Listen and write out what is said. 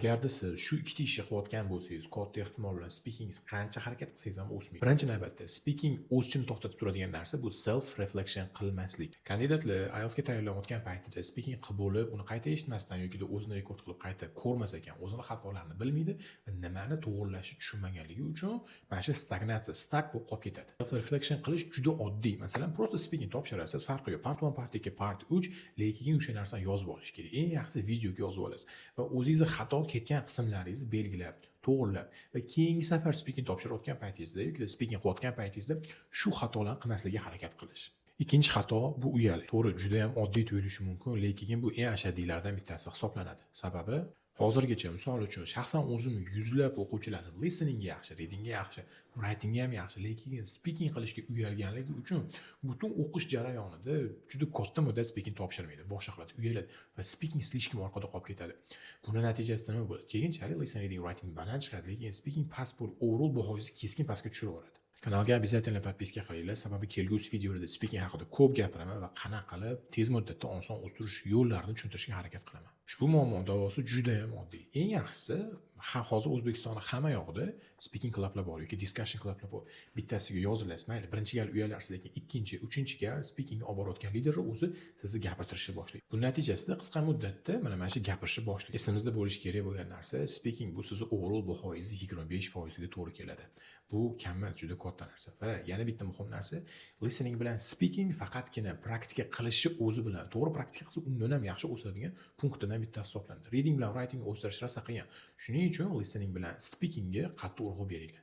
agarda siz shu ikkita ishni qilayotgan bo'lsangiz, katta ehtimol bilan speakingiz qancha harakat qilsangiz ham o'smaydi. Birinchi navbatda speaking o'sishini to'xtatib turadigan narsa bu self reflection qilmaslik. Kandidatlar IELTSga tayyorlanayotgan paytida speaking qilib bo'lib, uni qayta eshitmasdan yoki o'zini rekord qilib qayta ko'rmas ekan, o'zini xatolarini bilmaydi va nimani to'g'rilashni tushunmaganligi uchun mana shu stagnatsiya, stak bo'lib qolib ketadi. Self reflection qilish juda oddiy. Masalan, prosta speaking topshirasiz, farqi yo'q. Part 1, part 2, part 3, lekin o'sha narsani yozib olish kerak. Eng yaxshisi videoga yozib olasiz va o'zingizni xato ketgan qismlaringizni belgilab, to'g'rilab va keyingi safar speaking topshirayotgan paytingizda yoki speaking qilayotgan paytingizda shu xatolarni qilmaslikka harakat qilish. Ikkinchi xato bu uyali. To'g'ri, juda ham oddiy tuyulishi mumkin, lekin bu eng ashaddiylaridan bittasi hisoblanadi. Sababi hozirgacha misol uchun shaxsan o'zim yuzlab o'quvchilarni listeningga yaxshi, readingga yaxshi, writingga ham yaxshi, lekin speaking qilishga uyalganligi uchun butun o'qish jarayonida juda katta muddat speaking topshirmaydi, boshqa qiladi, uyaladi va speaking slishkim orqada qolib ketadi. Buni natijasida nima bo'ladi? Keyinchalik listening, reading, writing baland chiqadi, lekin speaking past bo'lib, overall bahoyingizni keskin pastga tushiraveradi. Kanalga обязательно подписка qilinglar, sababi kelgusi videolarda speaking haqida ko'p gapiraman va qanaqa qilib tez muddatda oson o'stirish yo'llarini tushuntirishga harakat qilaman. Ushbu muammo davosi juda ham oddiy. Eng yaxshisi hozir O'zbekistonda hamma yoqda speaking klublar bor yoki discussion klublar bor. Bittasiga yozilasiz, mayli, birinchi gal uyalarsiz, lekin ikkinchi, uchinchi gal speaking olib borayotgan liderlar o'zi sizni gapirtirishni boshlaydi. Bu natijasida qisqa muddatda mana shu gapirishni boshlaydi. Esimizda bo'lishi kerak bo'lgan narsa, speaking bu sizni overall bahoyingiz 25% ga to'g'ri keladi. Bu kam emas, juda katta narsa. Va yana bitta muhim narsa, listening bilan speaking faqatgina praktika qilishi o'zi bilan, to'g'ri praktika qilsa undan ham yaxshi o'sadigan punktlardan bittasi hisoblanadi. Reading bilan writing o'stirish rosa qiyin. Shuning uchun listening bilan speakingga qattiq urg'u beringlar.